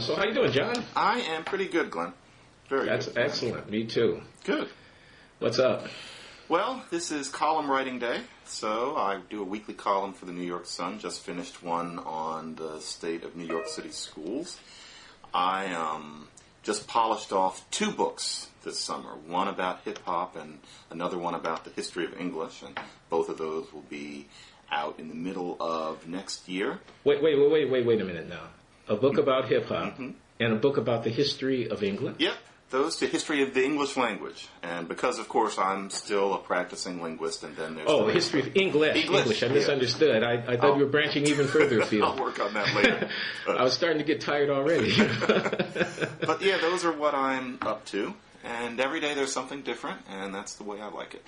So how you doing, John? I am pretty good, Glenn. Very That's good. excellent. Me too. Good. What's up? Well, this is column writing day, so I do a weekly column for the New York Sun. Just finished one on the state of New York City schools. I just polished off 2 books this summer, one about hip-hop and another one about the history of English, and both of those will be out in the middle of next year. Wait a minute now. A book about hip-hop and a book about the history of England? Yep. Those to history of the English language. And because, of course, I'm still a practicing linguist, and then there's... Oh, history of English. I misunderstood. I thought you were branching even further afield. I'll work on that later. I was starting to get tired already. But yeah, those are what I'm up to. And every day there's something different, and that's the way I like it.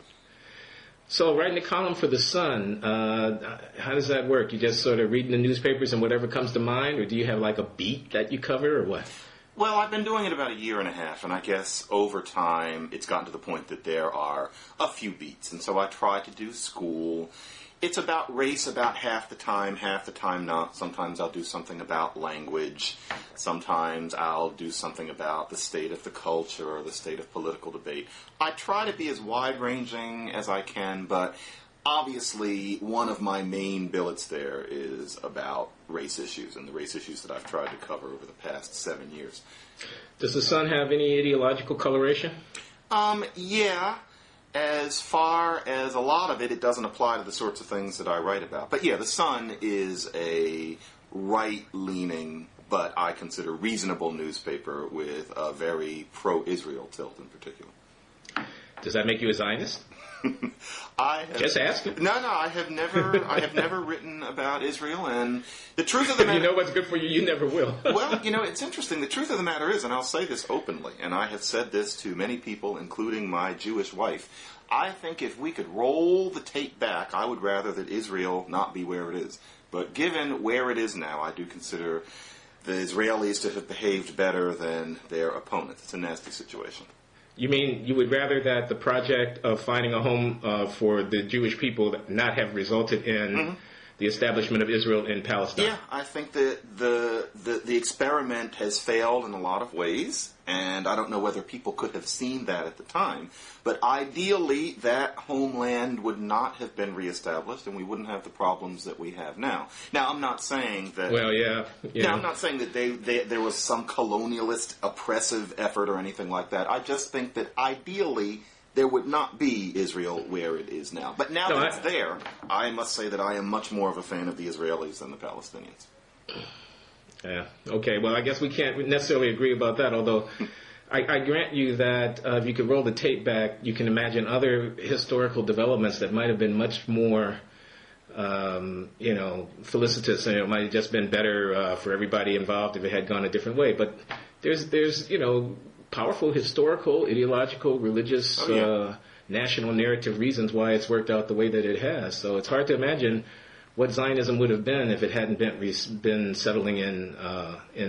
So writing a column for the Sun, how does that work? You just sort of reading the newspapers and whatever comes to mind, or do you have like a beat that you cover, or what? Well, I've been doing it about 1.5 years, and I guess over time it's gotten to the point that there are a few beats. And so I try to do school. It's about race about half the time not. Sometimes I'll do something about language. Sometimes I'll do something about the state of the culture or the state of political debate. I try to be as wide-ranging as I can, but obviously one of my main billets there is about race issues and the race issues that I've tried to cover over the past 7 years. Does the Sun have any ideological coloration? Yeah. As far as a lot of it, it doesn't apply to the sorts of things that I write about. But yeah, the Sun is a right-leaning, but I consider reasonable newspaper with a very pro-Israel tilt in particular. Does that make you a Zionist? Just asking. No, I have never written about Israel, and the truth of the matter... You know what's good for you, you never will. Well, it's interesting. The truth of the matter is, and I'll say this openly, and I have said this to many people, including my Jewish wife, I think if we could roll the tape back, I would rather that Israel not be where it is. But given where it is now, I do consider the Israelis to have behaved better than their opponents. It's a nasty situation. You mean you would rather that the project of finding a home for the Jewish people not have resulted in the establishment of Israel in Palestine? Yeah, I think that the experiment has failed in a lot of ways, and I don't know whether people could have seen that at the time. But ideally, that homeland would not have been reestablished, and we wouldn't have the problems that we have now. Now, I'm not saying that... Well, yeah. Now, I'm not saying that there was some colonialist, oppressive effort or anything like that. I just think that ideally there would not be Israel where it is now. But now that it's there, I must say that I am much more of a fan of the Israelis than the Palestinians. Yeah. Okay. Well, I guess we can't necessarily agree about that, although I grant you that if you could roll the tape back, you can imagine other historical developments that might have been much more, felicitous, and it might have just been better for everybody involved if it had gone a different way. But there's powerful historical, ideological, religious, national narrative reasons why it's worked out the way that it has. So it's hard to imagine what Zionism would have been if it hadn't been settling in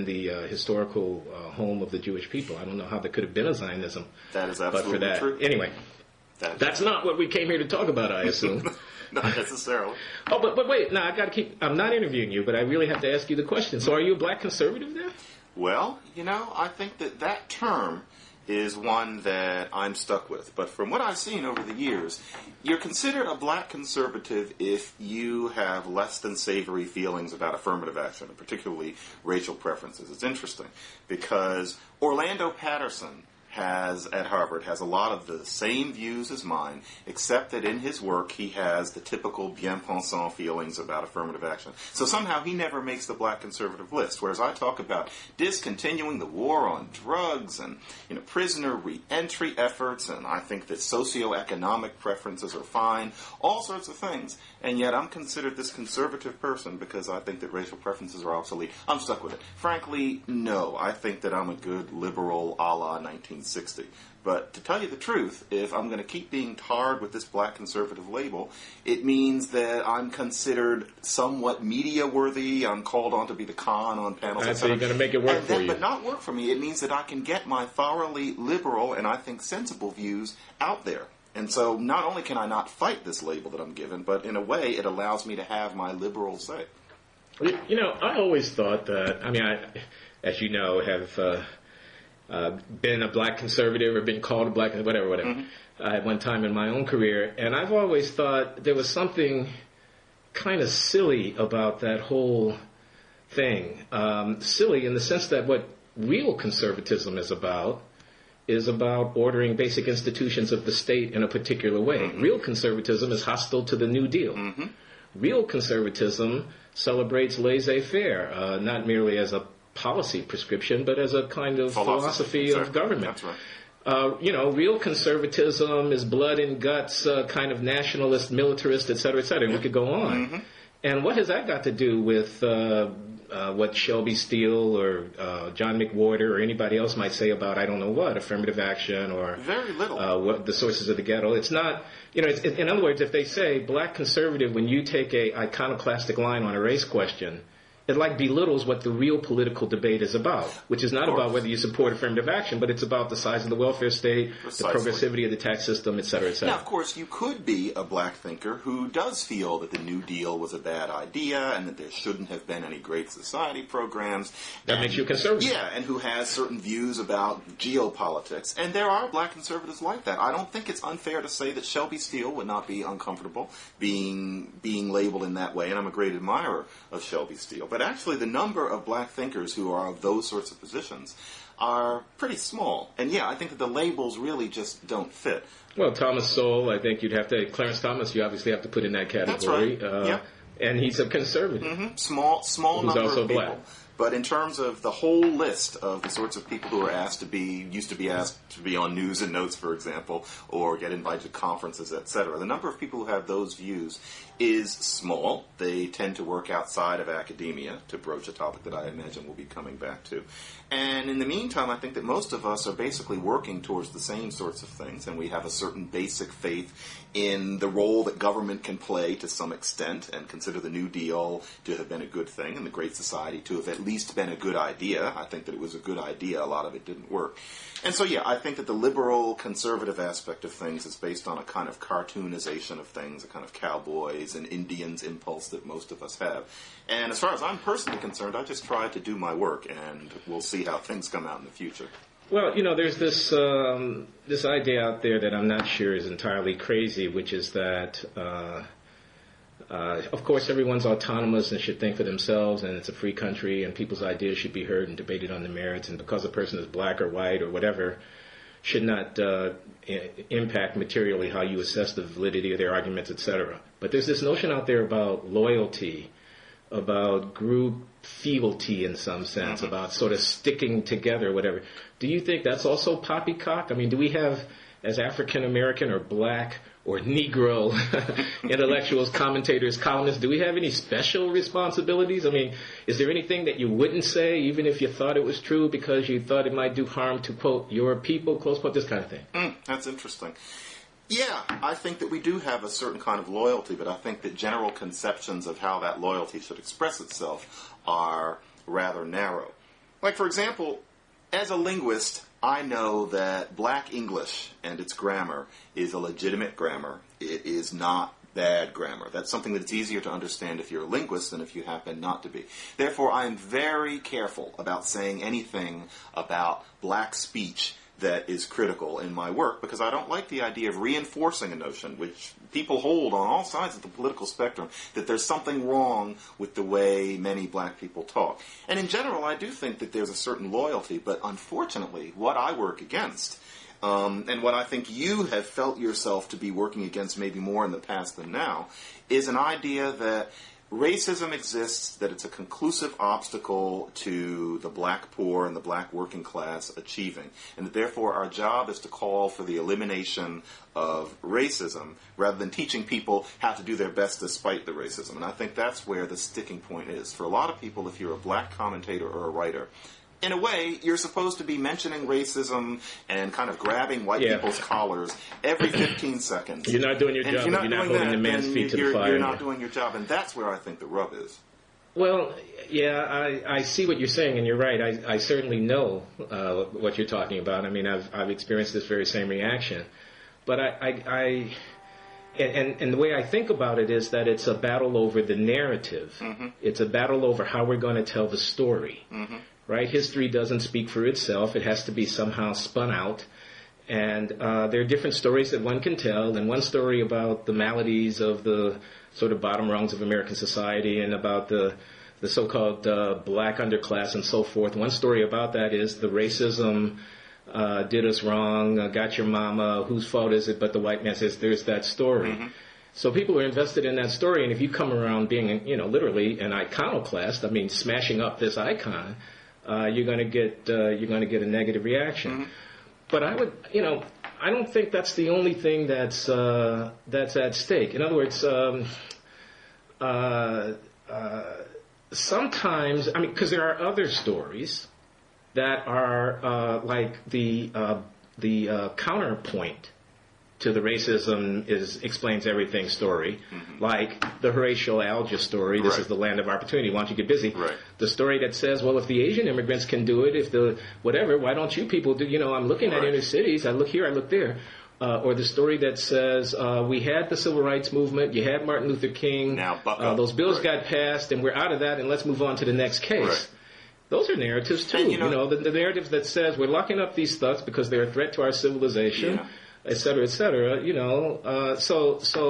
the historical home of the Jewish people. I don't know how there could have been a Zionism. That is absolutely but for that. True. Anyway, that's not what we came here to talk about, I assume. Not necessarily. Oh, but wait, no, I'm not interviewing you, but I really have to ask you the question. So are you a black conservative then? Well, I think that term is one that I'm stuck with. But from what I've seen over the years, you're considered a black conservative if you have less than savory feelings about affirmative action, and particularly racial preferences. It's interesting because Orlando Patterson at Harvard has a lot of the same views as mine, except that in his work he has the typical bien-pensant feelings about affirmative action. So somehow he never makes the black conservative list, whereas I talk about discontinuing the war on drugs and prisoner re-entry efforts, and I think that socioeconomic preferences are fine, all sorts of things, and yet I'm considered this conservative person because I think that racial preferences are obsolete. I'm stuck with it. Frankly, no. I think that I'm a good liberal a la 1960. But to tell you the truth, if I'm going to keep being tarred with this black conservative label, it means that I'm considered somewhat media-worthy. I'm called on to be the con on panels. So you're going to make it work for you. But not work for me. It means that I can get my thoroughly liberal and I think sensible views out there. And so not only can I not fight this label that I'm given, but in a way it allows me to have my liberal say. I always thought that, as you know, have been a black conservative or been called a black, whatever, at one time in my own career. And I've always thought there was something kind of silly about that whole thing. Silly in the sense that what real conservatism is about ordering basic institutions of the state in a particular way. Mm-hmm. Real conservatism is hostile to the New Deal. Mm-hmm. Real conservatism celebrates laissez-faire, not merely as a policy prescription, but as a kind of philosophy of government. That's right. Real conservatism is blood and guts, kind of nationalist, militarist, et cetera, et cetera. And we could go on. Mm-hmm. And what has that got to do with what Shelby Steele or John McWhorter or anybody else might say about, I don't know what, affirmative action or very little. What the sources of the ghetto? It's not, in other words, if they say black conservative, when you take a iconoclastic line on a race question, it belittles what the real political debate is about, which is not about whether you support affirmative action, but it's about the size of the welfare state, the progressivity of the tax system, et cetera, et cetera. Now, of course, you could be a black thinker who does feel that the New Deal was a bad idea and that there shouldn't have been any Great Society programs. That makes you a conservative. Yeah, and who has certain views about geopolitics. And there are black conservatives like that. I don't think it's unfair to say that Shelby Steele would not be uncomfortable being labeled in that way, and I'm a great admirer of Shelby Steele. But actually, the number of black thinkers who are of those sorts of positions are pretty small. And yeah, I think that the labels really just don't fit. Well, Thomas Sowell, I think you'd have to, Clarence Thomas, you obviously have to put in that category. That's right. Yep. And he's a conservative. Mm-hmm. Small number also of people. Black. But in terms of the whole list of the sorts of people who are used to be asked to be on news and notes, for example, or get invited to conferences, etc., the number of people who have those views is small. They tend to work outside of academia, to broach a topic that I imagine we'll be coming back to. And in the meantime, I think that most of us are basically working towards the same sorts of things, and we have a certain basic faith in the role that government can play to some extent, and consider the New Deal to have been a good thing, and the Great Society to have at least been a good idea. I think that it was a good idea. A lot of it didn't work. And so, yeah, I think that the liberal conservative aspect of things is based on a kind of cartoonization of things, a kind of cowboys and Indians impulse that most of us have. And as far as I'm personally concerned, I just try to do my work, and we'll see how things come out in the future. Well, there's this idea out there that I'm not sure is entirely crazy, which is that, of course, everyone's autonomous and should think for themselves, and it's a free country, and people's ideas should be heard and debated on the merits, and because a person is black or white or whatever, should not impact materially how you assess the validity of their arguments, etc. But there's this notion out there about loyalty, about group fealty in some sense, about sort of sticking together, whatever. Do you think that's also poppycock? I mean, do we have, as African American or black or Negro intellectuals, commentators, columnists, do we have any special responsibilities? I mean, is there anything that you wouldn't say, even if you thought it was true, because you thought it might do harm to, quote, your people, close quote, this kind of thing? That's interesting. Yeah, I think that we do have a certain kind of loyalty, but I think that general conceptions of how that loyalty should express itself are rather narrow. Like, for example, as a linguist, I know that black English and its grammar is a legitimate grammar. It is not bad grammar. That's something that's easier to understand if you're a linguist than if you happen not to be. Therefore, I am very careful about saying anything about black speech that is critical in my work, because I don't like the idea of reinforcing a notion, which people hold on all sides of the political spectrum, that there's something wrong with the way many black people talk. And in general, I do think that there's a certain loyalty, but unfortunately, what I work against, and what I think you have felt yourself to be working against maybe more in the past than now, is an idea that racism exists, that it's a conclusive obstacle to the black poor and the black working class achieving, and that therefore our job is to call for the elimination of racism rather than teaching people how to do their best despite the racism. And I think that's where the sticking point is. For a lot of people, if you're a black commentator or a writer, in a way, you're supposed to be mentioning racism and kind of grabbing white people's collars every 15 seconds. You're not doing your job. You're not holding the man's feet to the fire. You're not doing your job, and that's where I think the rub is. Well, yeah, I see what you're saying, and you're right. I certainly know what you're talking about. I mean, I've experienced this very same reaction. But and the way I think about it is that it's a battle over the narrative. Mm-hmm. It's a battle over how we're going to tell the story. Mm-hmm. right? History doesn't speak for itself. It has to be somehow spun out. And there are different stories that one can tell, and one story about the maladies of the sort of bottom rungs of American society and about the so-called black underclass and so forth. One story about that is the racism did us wrong, got your mama, whose fault is it? But the white man says there's that story. Mm-hmm. So people are invested in that story, and if you come around being, literally an iconoclast, I mean, smashing up this icon, you're going to get a negative reaction. Mm-hmm. But I would, I don't think that's the only thing that's at stake. In other words, sometimes, because there are other stories that are like the counterpoint to the racism explains everything story, mm-hmm. like the Horatio Alger story, this right. is the land of opportunity, why don't you get busy? Right. The story that says, well, if the Asian immigrants can do it, if the whatever, why don't you people do, I'm looking right. at inner cities, I look here, I look there. Or the story that says, we had the civil rights movement, you had Martin Luther King, now, those bills right. got passed, and we're out of that, and let's move on to the next case. Right. Those are narratives, too. And, the narrative that says we're locking up these thugs because they're a threat to our civilization. Yeah. Et cetera, so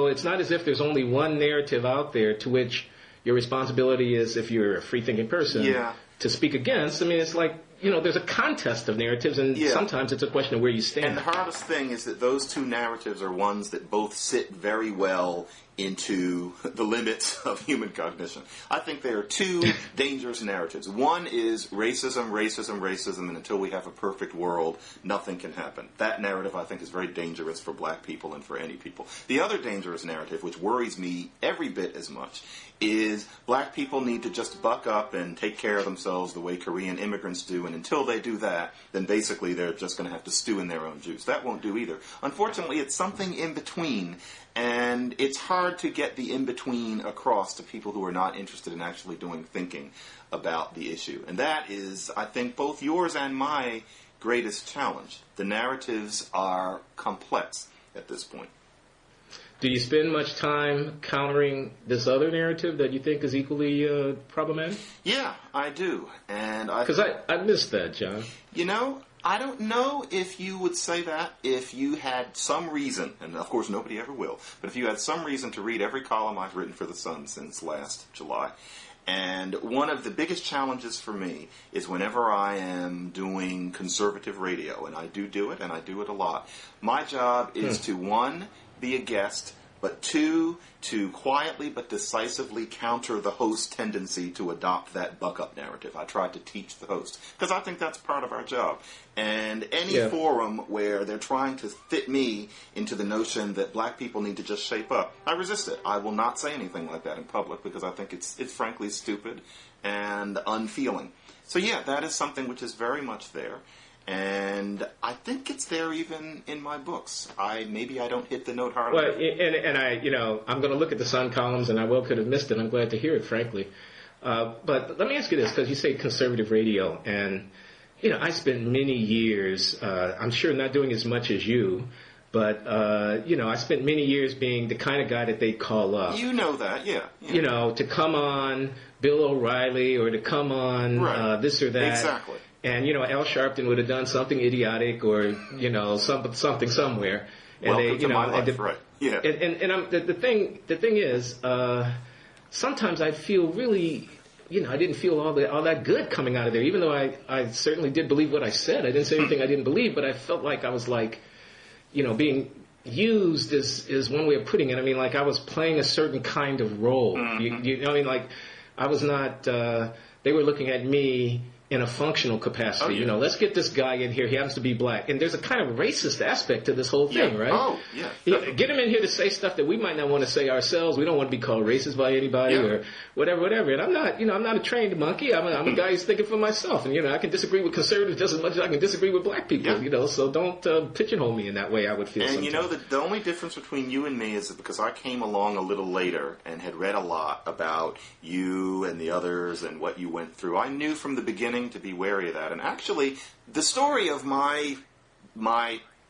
it's not as if there's only one narrative out there to which your responsibility is, if you're a free-thinking person, yeah. to speak against. It's like, there's a contest of narratives, and yeah. sometimes it's a question of where you stand. And the hardest thing is that those two narratives are ones that both sit very well into the limits of human cognition. I think there are two dangerous narratives. One is racism, and until we have a perfect world, nothing can happen. That narrative, I think, is very dangerous for black people and for any people. The other dangerous narrative, which worries me every bit as much, is black people need to just buck up and take care of themselves the way Korean immigrants do, and until they do that, then basically they're just going to have to stew in their own juice. That won't do either. Unfortunately, it's something in between, and it's hard to get the in-between across to people who are not interested in actually doing thinking about the issue. And that is, I think, both yours and my greatest challenge. The narratives are complex at this point. Do you spend much time countering this other narrative that you think is equally problematic? Yeah, I do. Because I missed that, John. I don't know if you would say that if you had some reason, and of course nobody ever will, but if you had some reason to read every column I've written for The Sun since last July. And one of the biggest challenges for me is whenever I am doing conservative radio, and I do it, and I do it a lot, my job is to, one, be a guest, but two, to quietly but decisively counter the host's tendency to adopt that buck-up narrative. I try to teach the host, because I think that's part of our job. And any forum where they're trying to fit me into the notion that black people need to just shape up, I resist it. I will not say anything like that in public, because I think it's frankly stupid and unfeeling. So yeah, that is something which is very much there. And I think it's there even in my books. Maybe I don't hit the note hard enough. Well, I'm going to look at the Sun columns, and I could have missed it. I'm glad to hear it, frankly. But let me ask you this, because you say conservative radio, and I spent many years. I'm sure not doing as much as you, but I spent many years being the kind of guy that they call up. You know that, yeah. To come on Bill O'Reilly or to come on this or that. Exactly. And, Al Sharpton would have done something idiotic or, something somewhere. And Welcome to my life, right. Yeah. And the thing is, sometimes I feel really, I didn't feel all that good coming out of there, even though I certainly did believe what I said. I didn't say anything I didn't believe, but I felt like I was being used is one way of putting it. Like I was playing a certain kind of role. Mm-hmm. I was not, they were looking at me in a functional capacity. Oh, yeah. Let's get this guy in here. He happens to be black. And there's a kind of racist aspect to this whole thing, right? Oh, yeah. Get him in here to say stuff that we might not want to say ourselves. We don't want to be called racist by anybody or whatever. And I'm not a trained monkey. I'm a guy who's thinking for myself. And, I can disagree with conservatives just as much as I can disagree with black people, so don't pigeonhole me in that way, I would feel. And, sometimes. The only difference between you and me is that because I came along a little later and had read a lot about you and the others and what you went through, I knew from the beginning to be wary of that. And actually, the story of my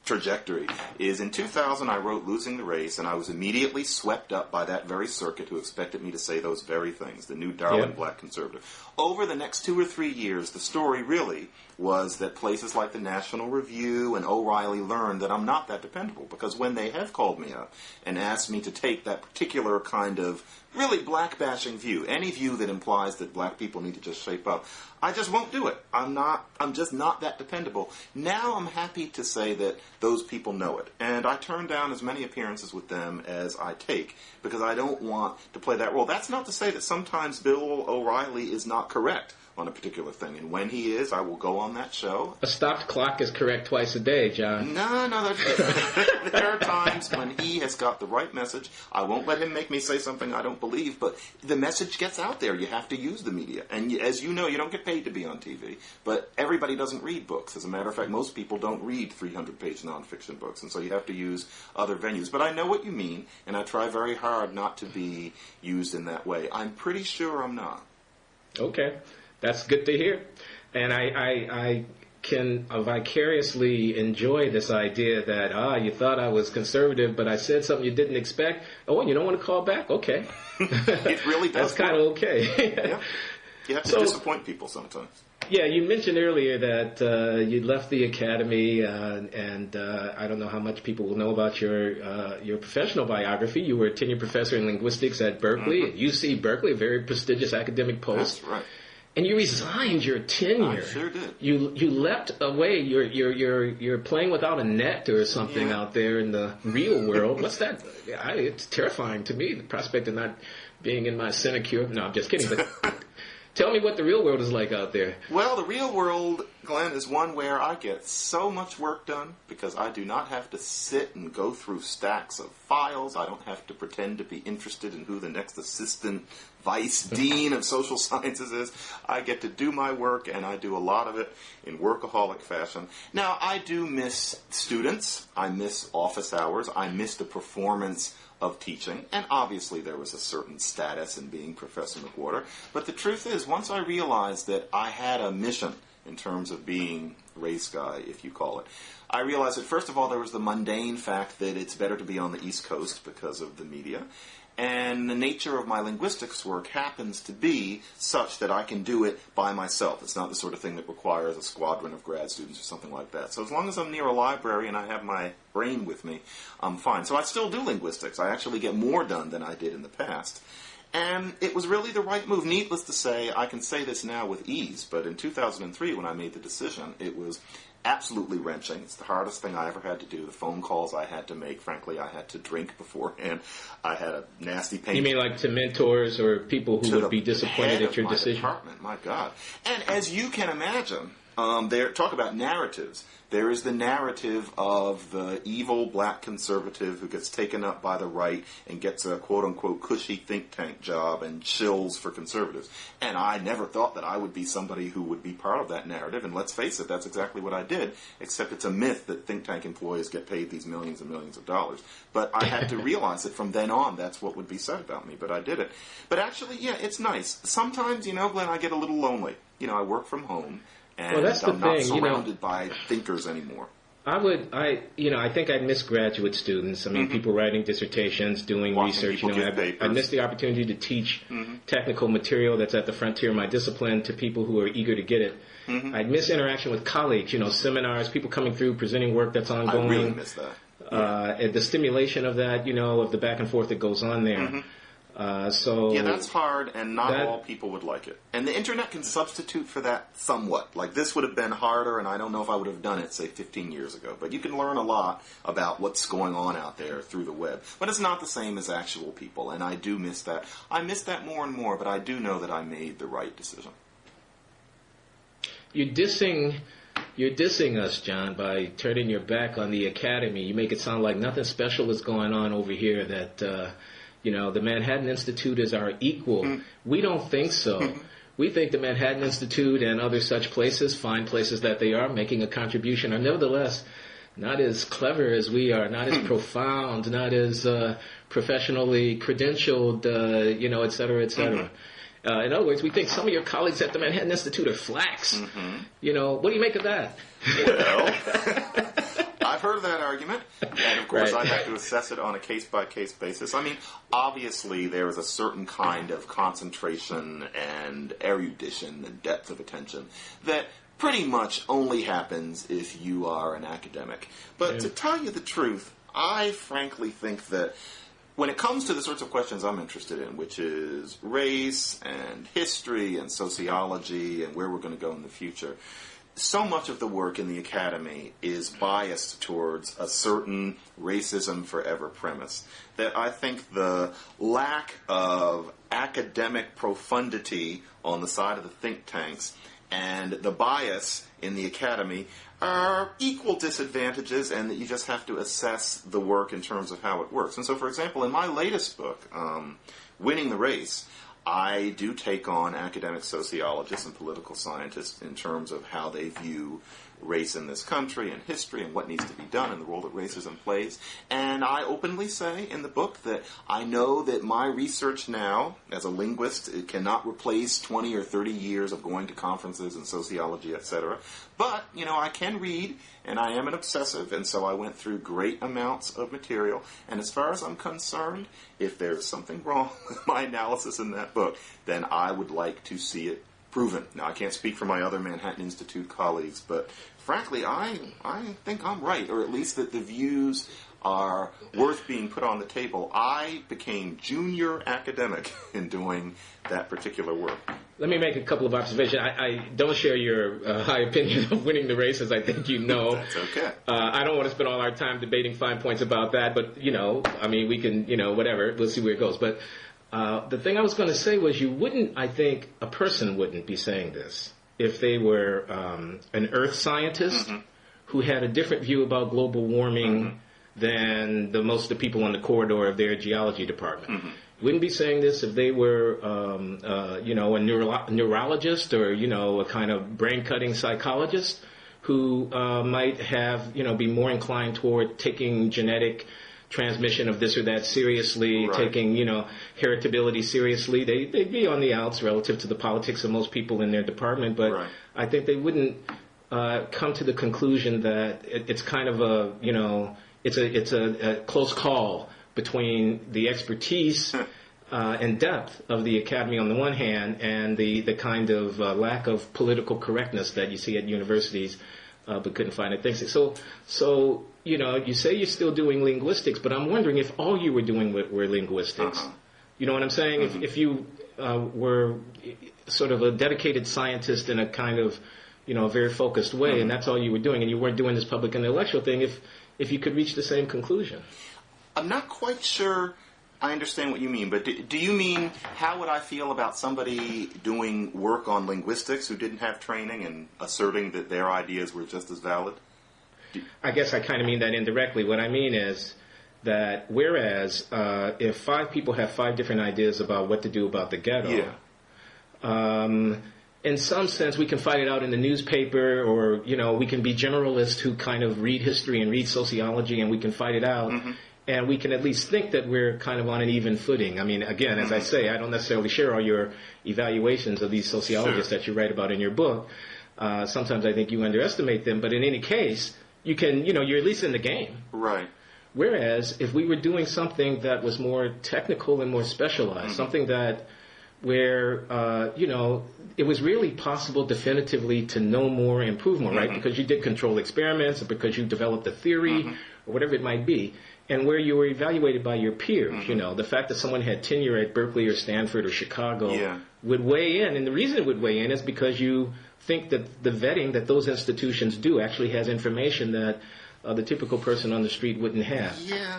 trajectory is in 2000 I wrote Losing the Race, and I was immediately swept up by that very circuit who expected me to say those very things, the new Darwin black conservative. Over the next 2 or 3 years, the story really was that places like the National Review and O'Reilly learned that I'm not that dependable, because when they have called me up and asked me to take that particular kind of really black-bashing view, any view that implies that black people need to just shape up, I just won't do it. I'm just not that dependable. Now I'm happy to say that those people know it. And I turn down as many appearances with them as I take, because I don't want to play that role. That's not to say that sometimes Bill O'Reilly is not correct on a particular thing. And when he is, I will go on that show. A stopped clock is correct twice a day, John. No, there are times when he has got the right message. I won't let him make me say something I don't believe, but the message gets out there. You have to use the media. And as you know, you don't get paid to be on TV, but everybody doesn't read books. As a matter of fact, most people don't read 300-page nonfiction books, and so you have to use other venues. But I know what you mean, and I try very hard not to be used in that way. I'm pretty sure I'm not. Okay. That's good to hear. And I can vicariously enjoy this idea that, you thought I was conservative, but I said something you didn't expect. Oh, and you don't want to call back? Okay. It really does. That's kind of okay. Yeah. You have to disappoint people sometimes. Yeah, you mentioned earlier that you left the academy, and I don't know how much people will know about your professional biography. You were a tenured professor in linguistics at Berkeley, at UC Berkeley, a very prestigious academic post. That's right. And you resigned your tenure. I sure did. You leapt away. You're playing without a net or something out there in the real world. What's that? It's terrifying to me, the prospect of not being in my sinecure. No, I'm just kidding. But tell me what the real world is like out there. Well, the real world, Glenn, is one where I get so much work done because I do not have to sit and go through stacks of files. I don't have to pretend to be interested in who the next assistant vice dean of social sciences is. I get to do my work, and I do a lot of it in workaholic fashion. Now, I do miss students. I miss office hours. I miss the performance of teaching, and obviously there was a certain status in being Professor McWhorter. But the truth is, once I realized that I had a mission in terms of being race guy, if you call it, I realized that, first of all, there was the mundane fact that it's better to be on the East Coast because of the media. And the nature of my linguistics work happens to be such that I can do it by myself. It's not the sort of thing that requires a squadron of grad students or something like that. So as long as I'm near a library and I have my brain with me, I'm fine. So I still do linguistics. I actually get more done than I did in the past. And it was really the right move. Needless to say, I can say this now with ease, but in 2003 when I made the decision, it was absolutely wrenching. It's the hardest thing I ever had to do. The phone calls I had to make, frankly, I had to drink beforehand. I had a nasty pain. You mean like to mentors or people who would be disappointed at your decision? Department, my God. And as you can imagine, talk about narratives. There is the narrative of the evil black conservative who gets taken up by the right and gets a quote-unquote cushy think tank job and shills for conservatives. And I never thought that I would be somebody who would be part of that narrative. And let's face it, that's exactly what I did, except it's a myth that think tank employees get paid these millions and millions of dollars. But I had to realize that from then on, that's what would be said about me. But I did it. But actually, yeah, it's nice. Sometimes, Glenn, I get a little lonely. I work from home. And that's I'm the not thing, surrounded by thinkers anymore. I think I miss graduate students. I mean, people writing dissertations, doing research. I miss the opportunity to teach technical material that's at the frontier of my discipline to people who are eager to get it. I miss interaction with colleagues, seminars, people coming through, presenting work that's ongoing. I really miss that. The stimulation of that, of the back and forth that goes on there. Yeah, that's hard, and not all people would like it. And the internet can substitute for that somewhat. Like, this would have been harder, and I don't know if I would have done it, say, 15 years ago. But you can learn a lot about what's going on out there through the web. But it's not the same as actual people, and I do miss that. I miss that more and more, but I do know that I made the right decision. You're dissing us, John, by turning your back on the academy. You make it sound like nothing special is going on over here, that... the Manhattan Institute is our equal. We don't think so. We think the Manhattan Institute and other such places, fine places that they are, making a contribution, are nevertheless not as clever as we are, not as profound, not as professionally credentialed, et cetera, et cetera. In other words, we think some of your colleagues at the Manhattan Institute are flacks. What do you make of that? Well, I I've heard that argument, and of course Right. I have to assess it on a case-by-case basis. I mean, obviously there is a certain kind of concentration and erudition and depth of attention that pretty much only happens if you are an academic. But to tell you the truth, I frankly think that when it comes to the sorts of questions I'm interested in, which is race and history and sociology and where we're going to go in the future, so much of the work in the academy is biased towards a certain racism forever premise that I think the lack of academic profundity on the side of the think tanks and the bias in the academy are equal disadvantages, and that you just have to assess the work in terms of how it works. And so, for example, in my latest book, Winning the Race, I do take on academic sociologists and political scientists in terms of how they view race in this country and history and what needs to be done and the role that racism plays. And I openly say in the book that I know that my research now, as a linguist, it cannot replace 20 or 30 years of going to conferences and sociology, etc. But, I can read, and I am an obsessive, and so I went through great amounts of material. And as far as I'm concerned, if there's something wrong with my analysis in that book, then I would like to see it proven. Now, I can't speak for my other Manhattan Institute colleagues, but frankly, I think I'm right, or at least that the views are worth being put on the table. I became junior academic in doing that particular work. Let me make a couple of observations. I don't share your high opinion of Winning the Race, as I think you know. That's okay. I don't want to spend all our time debating fine points about that, but, we can, whatever. We'll see where it goes. But the thing I was going to say was a person wouldn't be saying this if they were an earth scientist who had a different view about global warming than most of the people on the corridor of their geology department. Wouldn't be saying this if they were, a neurologist or, a kind of brain-cutting psychologist who might have, be more inclined toward taking genetic transmission of this or that seriously, right. taking, heritability seriously. They'd be on the outs relative to the politics of most people in their department, but right. I think they wouldn't come to the conclusion that it's kind of it's a close call between the expertise and depth of the academy on the one hand and the kind of lack of political correctness that you see at universities but couldn't find at things. So you say you're still doing linguistics, but I'm wondering if all you were doing were linguistics. You know what I'm saying? If you were sort of a dedicated scientist in a kind of, very focused way, and that's all you were doing, and you weren't doing this public intellectual thing, if you could reach the same conclusion. I'm not quite sure I understand what you mean, but do you mean how would I feel about somebody doing work on linguistics who didn't have training and asserting that their ideas were just as valid? I guess I kind of mean that indirectly. What I mean is that whereas if 5 people have 5 different ideas about what to do about the ghetto, in some sense we can fight it out in the newspaper, or we can be generalists who kind of read history and read sociology, and we can fight it out. And we can at least think that we're kind of on an even footing. I mean, again, as I say, I don't necessarily share all your evaluations of these sociologists that you write about in your book. Sometimes I think you underestimate them. But in any case, you can, you're at least in the game. Right. Whereas if we were doing something that was more technical and more specialized, something that where, it was really possible definitively to know more, improve more, right? Because you did controlled experiments, or because you developed a theory, or whatever it might be. And where you were evaluated by your peers, the fact that someone had tenure at Berkeley or Stanford or Chicago would weigh in. And the reason it would weigh in is because you think that the vetting that those institutions do actually has information that the typical person on the street wouldn't have.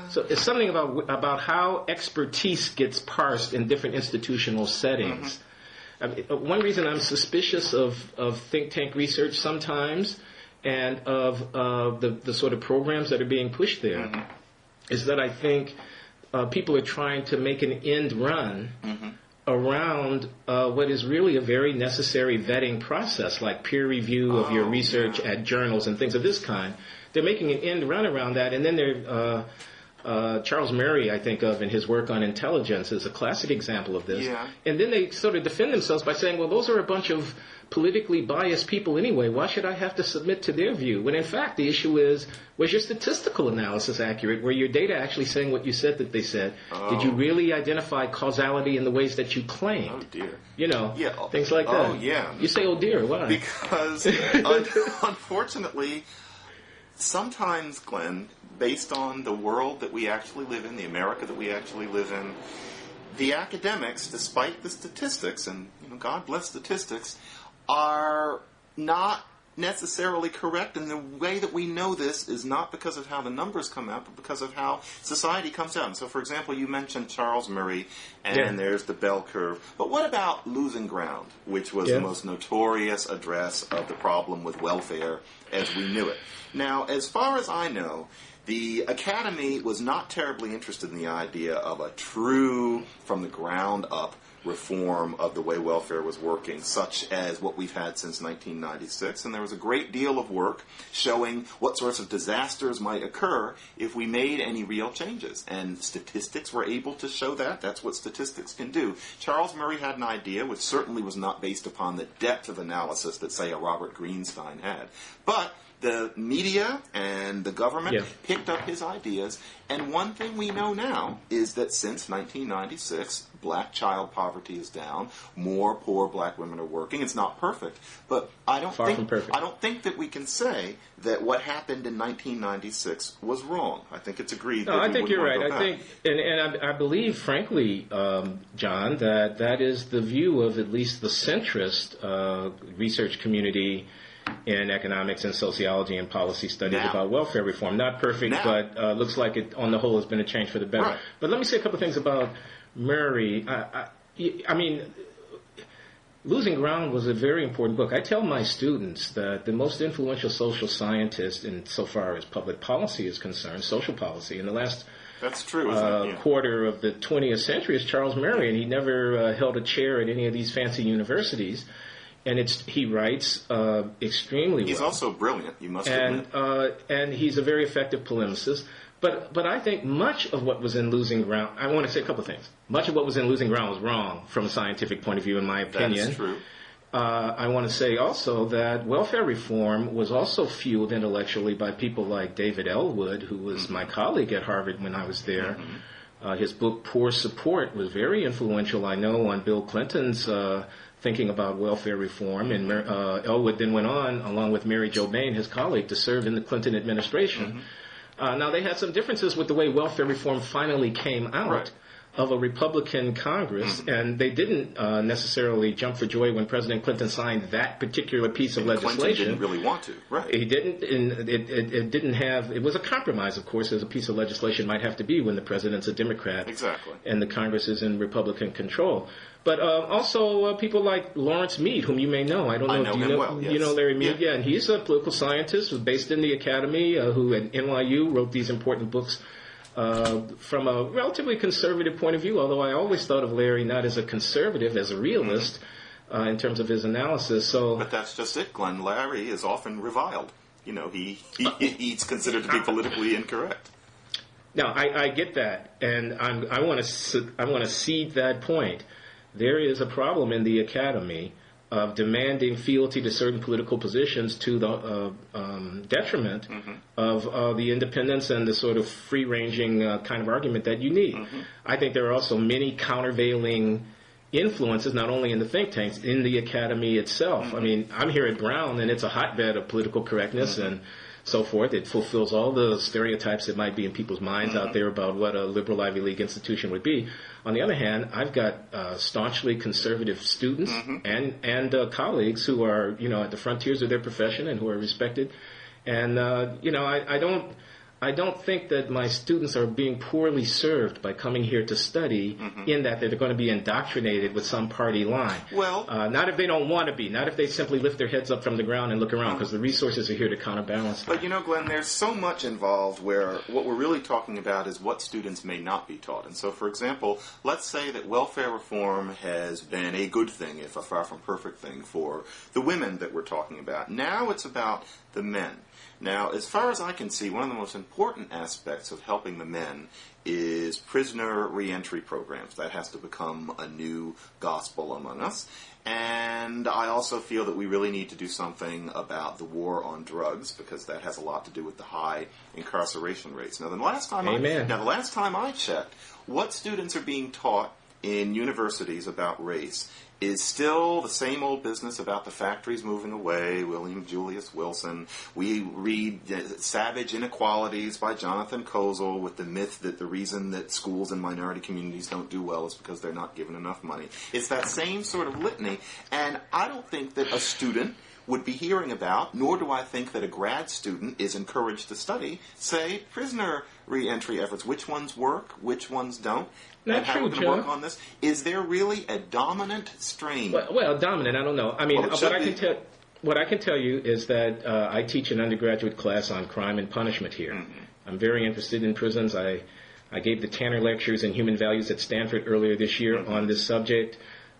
So it's something about how expertise gets parsed in different institutional settings. I mean, one reason I'm suspicious of think tank research sometimes and of the sort of programs that are being pushed there is that I think people are trying to make an end run around what is really a very necessary vetting process, like peer review of your research at journals and things of this kind. They're making an end run around that, and then they're Charles Murray, I think of in his work on intelligence, is a classic example of this. Yeah. And then they sort of defend themselves by saying, well, those are a bunch of politically biased people anyway. Why should I have to submit to their view? When in fact the issue is, was your statistical analysis accurate? Were your data actually saying what you said that they said? Oh. Did you really identify causality in the ways that you claimed? Oh, dear. You know, Yeah. things like that. Oh, yeah. You say, oh, dear, why? Because, unfortunately, sometimes, Glenn, based on the world that we actually live in, the America that we actually live in, the academics, despite the statistics, and God bless statistics, are not necessarily correct. And the way that we know this is not because of how the numbers come out, but because of how society comes out. And so, for example, you mentioned Charles Murray, and there's the bell curve. But what about Losing Ground, which was the most notorious address of the problem with welfare as we knew it? Now, as far as I know, the Academy was not terribly interested in the idea of a true, from the ground up, reform of the way welfare was working, such as what we've had since 1996. And there was a great deal of work showing what sorts of disasters might occur if we made any real changes. And statistics were able to show that. That's what statistics can do. Charles Murray had an idea which certainly was not based upon the depth of analysis that, say, a Robert Greenstein had. But the media and the government picked up his ideas, and one thing we know now is that since 1996, black child poverty is down. More poor black women are working. It's not perfect, but I don't think that we can say that what happened in 1996 was wrong. I think it's agreed. No, I think you're right. I think, and I believe, frankly, John, that is the view of at least the centrist research community in economics and sociology and policy studies about welfare reform. Not perfect, but looks like it, on the whole, has been a change for the better. Right. But let me say a couple of things about Murray. I mean, Losing Ground was a very important book. I tell my students that the most influential social scientist insofar as public policy is concerned, social policy, in the last That's true, quarter of the 20th century is Charles Murray, and he never held a chair at any of these fancy universities. And he writes extremely well. He's also brilliant, you must admit. And he's a very effective polemicist. But I think much of what was in Losing Ground, I want to say a couple of things. Much of what was in Losing Ground was wrong from a scientific point of view, in my opinion. That's true. I want to say also that welfare reform was also fueled intellectually by people like David Ellwood, who was my colleague at Harvard when I was there. His book, Poor Support, was very influential, I know, on Bill Clinton's thinking about welfare reform. And Ellwood then went on, along with Mary Jo Bain, his colleague, to serve in the Clinton administration. Now, they had some differences with the way welfare reform finally came out of a Republican Congress, and they didn't necessarily jump for joy when President Clinton signed that particular piece of legislation. Clinton didn't really want to, right? He didn't, and it didn't have, it was a compromise, of course, as a piece of legislation might have to be when the president's a Democrat. Exactly. And the Congress is in Republican control. But also people like Lawrence Mead, whom you may know. I don't know. I know him well, yes. You know Larry Mead? Yeah, and he's a political scientist, was based in the Academy, who at NYU wrote these important books from a relatively conservative point of view, although I always thought of Larry not as a conservative, as a realist in terms of his analysis. But that's just it, Glenn. Larry is often reviled. You know, he's considered to be politically incorrect. Now, I get that, and I want to cede that point. There is a problem in the Academy of demanding fealty to certain political positions to the detriment of the independence and the sort of free-ranging kind of argument that you need. I think there are also many countervailing influences, not only in the think tanks, in the Academy itself. I mean, I'm here at Brown, and it's a hotbed of political correctness and so forth. It fulfills all the stereotypes that might be in people's minds out there about what a liberal Ivy League institution would be. On the other hand, I've got staunchly conservative students and colleagues who are, at the frontiers of their profession and who are respected. And, I don't think that my students are being poorly served by coming here to study in that they're going to be indoctrinated with some party line. Well, not if they don't want to be, not if they simply lift their heads up from the ground and look around, because the resources are here to counterbalance that. But Glenn, there's so much involved where what we're really talking about is what students may not be taught. And so, for example, let's say that welfare reform has been a good thing, if a far from perfect thing, for the women that we're talking about. Now it's about the men. Now, as far as I can see, one of the most important aspects of helping the men is prisoner reentry programs. That has to become a new gospel among us. And I also feel that we really need to do something about the war on drugs, because that has a lot to do with the high incarceration rates. Now, the last time I checked, what students are being taught in universities about race is still the same old business about the factories moving away, William Julius Wilson. We read Savage Inequalities by Jonathan Kozol with the myth that the reason that schools in minority communities don't do well is because they're not given enough money. It's that same sort of litany, and I don't think that a student would be hearing about, nor do I think that a grad student is encouraged to study, say, prisoner reentry efforts. Which ones work, which ones don't, and how we're going to work on this. Is there really a dominant strain? Well, dominant, I don't know. I mean, what I can tell you is that I teach an undergraduate class on crime and punishment here. Mm-hmm. I'm very interested in prisons. I gave the Tanner Lectures in Human Values at Stanford earlier this year on this subject.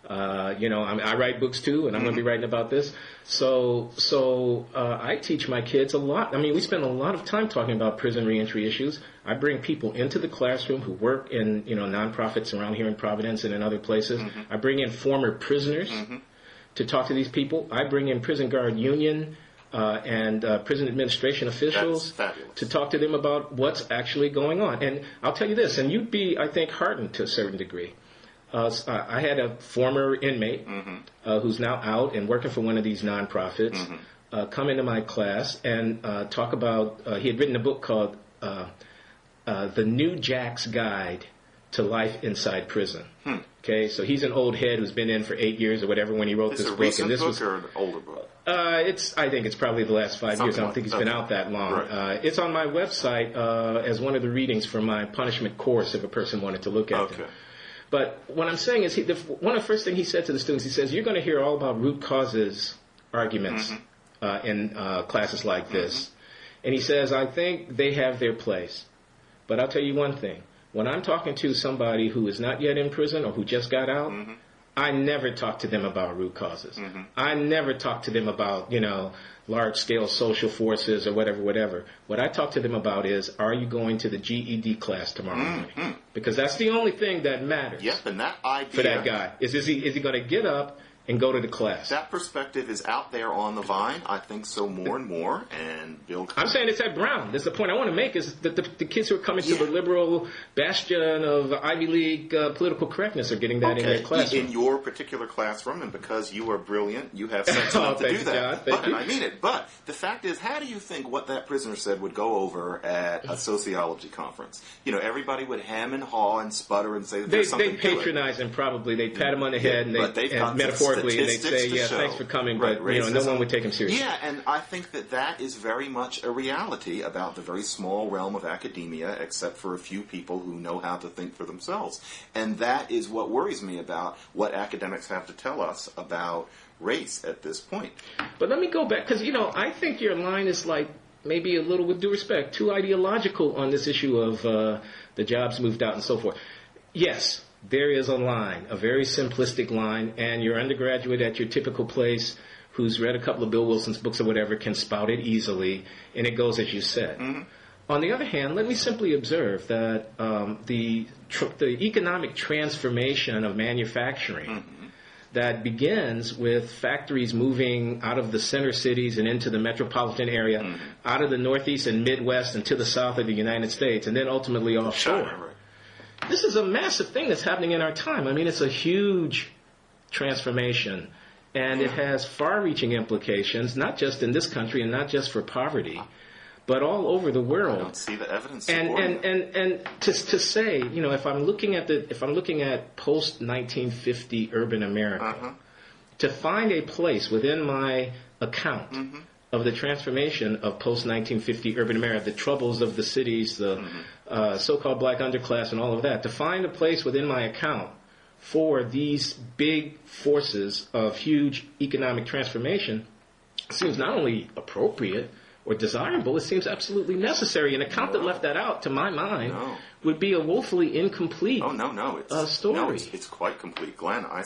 I write books too, and I'm going to be writing about this. So I teach my kids a lot. I mean, we spend a lot of time talking about prison reentry issues. I bring people into the classroom who work in, nonprofits around here in Providence and in other places. Mm-hmm. I bring in former prisoners to talk to these people. I bring in prison guard union and prison administration officials to talk to them about what's actually going on. And I'll tell you this, and you'd be, I think, heartened to a certain degree. I had a former inmate who's now out and working for one of these nonprofits come into my class and talk about, he had written a book called The New Jack's Guide to Life Inside Prison. Okay, so he's an old head who's been in for 8 years or whatever when he wrote this book. Recent and this book or an older book? I think it's probably the last 5 years. I don't think he's been out that long. Right. It's on my website as one of the readings for my punishment course if a person wanted to look at them. But what I'm saying is, one of the first things he said to the students, he says, you're going to hear all about root causes arguments in classes like this. And he says, I think they have their place. But I'll tell you one thing. When I'm talking to somebody who is not yet in prison or who just got out, I never talk to them about root causes. I never talk to them about, large-scale social forces or whatever. What I talk to them about is, are you going to the GED class tomorrow morning? Because that's the only thing that matters. Yep, and that idea for that guy is he going to get up and go to the class? That perspective is out there on the vine. I think so more and more. And Bill, I'm saying it's at Brown. That's the point I want to make, is that the kids who are coming to the liberal bastion of Ivy League political correctness are getting that in their classroom. In your particular classroom, and because you are brilliant, you have sense enough to do that. John, I mean it. But the fact is, how do you think what that prisoner said would go over at a sociology conference? Everybody would hem and haw and sputter and say that there's something to it. They patronize him probably. They pat him on the head and metaphorically, and they'd say, thanks for coming, but no one would take him seriously. Yeah, and I think that is very much a reality about the very small realm of academia, except for a few people who know how to think for themselves. And that is what worries me about what academics have to tell us about race at this point. But let me go back, because, I think your line is maybe a little, with due respect, too ideological on this issue of the jobs moved out and so forth. Yes, there is a line, a very simplistic line, and your undergraduate at your typical place who's read a couple of Bill Wilson's books or whatever can spout it easily, and it goes as you said. On the other hand, let me simply observe that the economic transformation of manufacturing that begins with factories moving out of the center cities and into the metropolitan area, out of the Northeast and Midwest and to the south of the United States, and then ultimately offshore. This is a massive thing that's happening in our time. I mean, it's a huge transformation, and it has far-reaching implications, not just in this country and not just for poverty, but all over the world. I don't see the evidence. And to say, if I'm looking at post-1950 urban America, to find a place within my account of the transformation of post-1950 urban America, the troubles of the cities, the so-called black underclass and all of that, to find a place within my account for these big forces of huge economic transformation seems not only appropriate or desirable, it seems absolutely necessary. An account that left that out, to my mind, would be a woefully incomplete story. No, it's quite complete. Glenn, I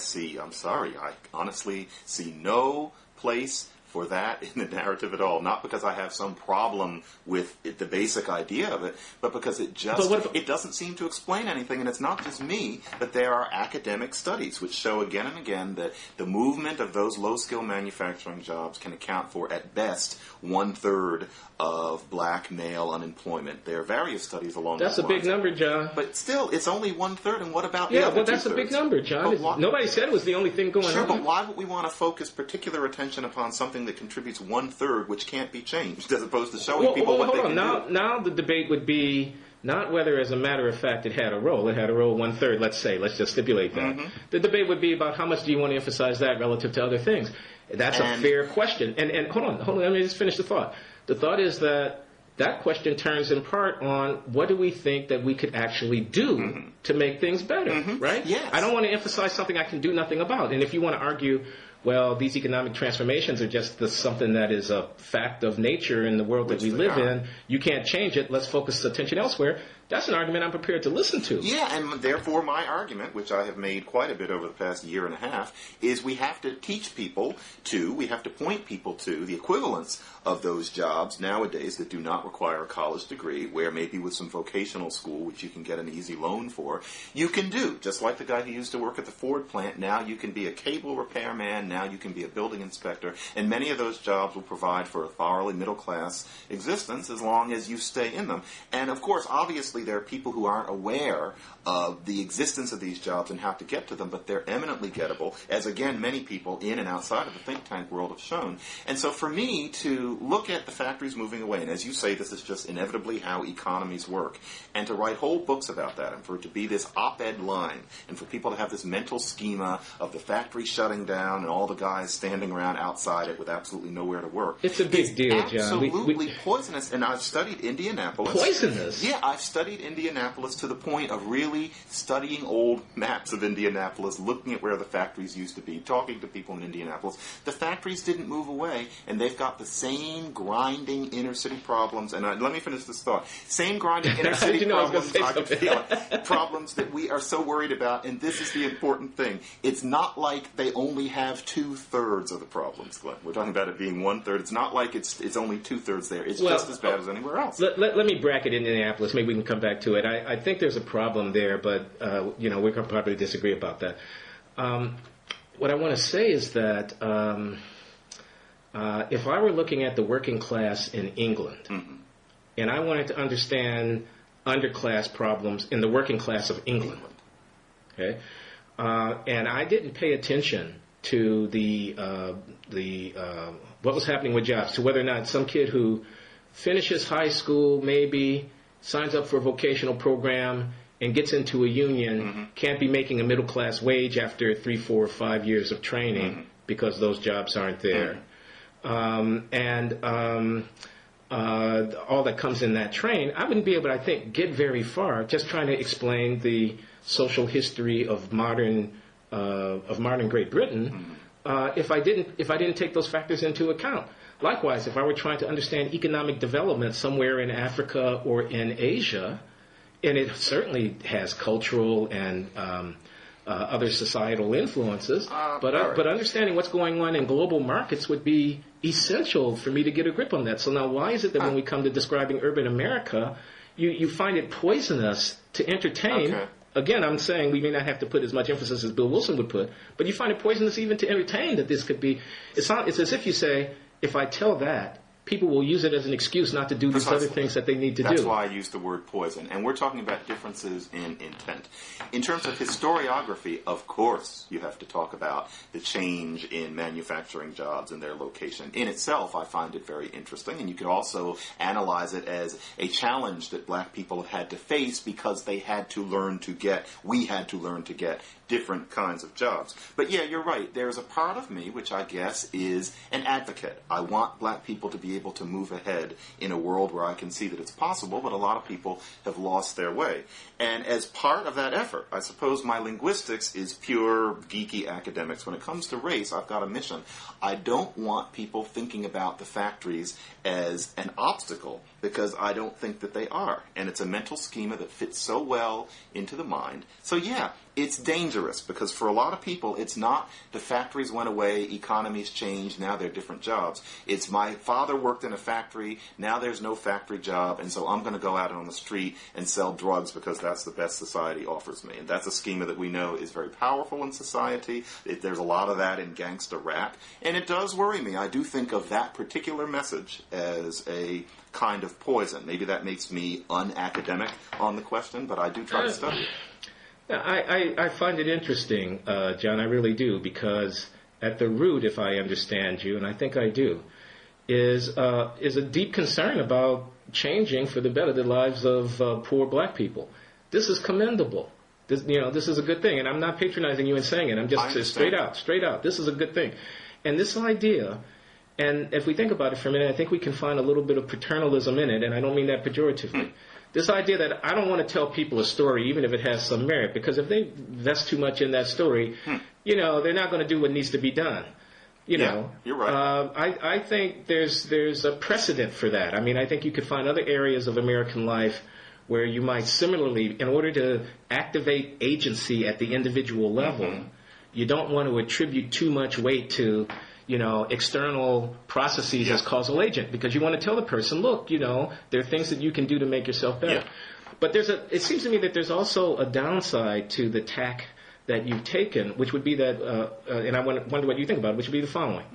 honestly see no place for that in the narrative at all. Not because I have some problem with the basic idea of it, but because it doesn't seem to explain anything. And it's not just me, but there are academic studies which show again and again that the movement of those low-skill manufacturing jobs can account for, at best, 1/3 of black male unemployment. There are various studies along That's those a lines. big number, John. But still, it's only 1/3, and what about the other 2/3? That's a big number, John. Nobody said it was the only thing going on. Sure, but why would we want to focus particular attention upon something that contributes 1/3, which can't be changed, as opposed to showing people what they can do? Now the debate would be not whether, as a matter of fact, it had a role. It had a role 1/3, let's say. Let's just stipulate that. Mm-hmm. The debate would be about how much do you want to emphasize that relative to other things. That's a fair question. And hold on, let me just finish the thought. The thought is that question turns in part on what do we think that we could actually do to make things better, right? Yes. I don't want to emphasize something I can do nothing about. And if you want to argue, well, these economic transformations are just something that is a fact of nature in the world that we live in, you can't change it, let's focus attention elsewhere, that's an argument I'm prepared to listen to. Yeah, and therefore my argument, which I have made quite a bit over the past year and a half, is we have to teach people we have to point people to the equivalence of those jobs nowadays that do not require a college degree, where maybe with some vocational school, which you can get an easy loan for, you can do. Just like the guy who used to work at the Ford plant, now you can be a cable repairman, now you can be a building inspector, and many of those jobs will provide for a thoroughly middle-class existence as long as you stay in them. And of course, obviously, there are people who aren't aware of the existence of these jobs and how to get to them, but they're eminently gettable, as again, many people in and outside of the think tank world have shown. And so for me to look at the factories moving away, and as you say, this is just inevitably how economies work, and to write whole books about that, and for it to be this op-ed line, and for people to have this mental schema of the factory shutting down and all the guys standing around outside it with absolutely nowhere to work. It's a big deal, John. Absolutely poisonous, and I've studied Indianapolis. Poisonous? Yeah, I've studied Indianapolis to the point of really studying old maps of Indianapolis, looking at where the factories used to be, talking to people in Indianapolis. The factories didn't move away, and they've got the same grinding inner-city problems. And let me finish this thought. Same grinding inner-city problems that we are so worried about, and this is the important thing. It's not like they only have 2/3 of the problems, Glenn. We're talking about it being 1/3. It's not like it's only 2/3 there. It's just as bad as anywhere else. Let me bracket Indianapolis. Maybe we can come back to it. I think there's a problem there, but we can probably disagree about that. What I want to say is that if I were looking at the working class in England, and I wanted to understand underclass problems in the working class of England, okay, and I didn't pay attention to what was happening with jobs, to whether or not some kid who finishes high school, maybe signs up for a vocational program and gets into a union, can't be making a middle class wage after 3, 4, or 5 years of training because those jobs aren't there. And all that comes in that train, I wouldn't be able to, I think, get very far just trying to explain the social history of modern Great Britain if I didn't take those factors into account. Likewise, if I were trying to understand economic development somewhere in Africa or in Asia, and it certainly has cultural and other societal influences, but understanding what's going on in global markets would be essential for me to get a grip on that. So now why is it that when we come to describing urban America, you find it poisonous to entertain? Okay. Again, I'm saying we may not have to put as much emphasis as Bill Wilson would put, but you find it poisonous even to entertain that this could be. It's as if you say, if I tell that, people will use it as an excuse not to do these other things that they need to do. That's why I use the word poison. And we're talking about differences in intent. In terms of historiography, of course, you have to talk about the change in manufacturing jobs and their location. In itself, I find it very interesting. And you could also analyze it as a challenge that black people have had to face because we had to learn to get different kinds of jobs. But yeah, you're right. There's a part of me which I guess is an advocate. I want black people to be able to move ahead in a world where I can see that it's possible, but a lot of people have lost their way. And as part of that effort, I suppose my linguistics is pure geeky academics. When it comes to race, I've got a mission. I don't want people thinking about the factories as an obstacle, because I don't think that they are. And it's a mental schema that fits so well into the mind. So yeah, it's dangerous because for a lot of people, it's not the factories went away, economies changed, now they're different jobs. It's my father worked in a factory, now there's no factory job, and so I'm going to go out on the street and sell drugs because that's the best society offers me. And that's a schema that we know is very powerful in society. There's a lot of that in gangster rap, and it does worry me. I do think of that particular message as a kind of poison. Maybe that makes me unacademic on the question, but I do try to study it. I find it interesting, John, I really do, because at the root, if I understand you, and I think I do, is a deep concern about changing for the better the lives of poor black people. This is commendable. This is a good thing, and I'm not patronizing you in saying it. I'm just straight out. This is a good thing. And this idea, and if we think about it for a minute, I think we can find a little bit of paternalism in it, and I don't mean that pejoratively. This idea that I don't want to tell people a story even if it has some merit, because if they invest too much in that story, they're not going to do what needs to be done. You're right. I think there's a precedent for that. I mean, I think you could find other areas of American life where you might similarly, in order to activate agency at the individual level, you don't want to attribute too much weight to external processes as causal agent, because you want to tell the person, look, there are things that you can do to make yourself better. Yeah. But it seems to me that there's also a downside to the tack that you've taken, which would be that, and I wonder what you think about it, which would be the following.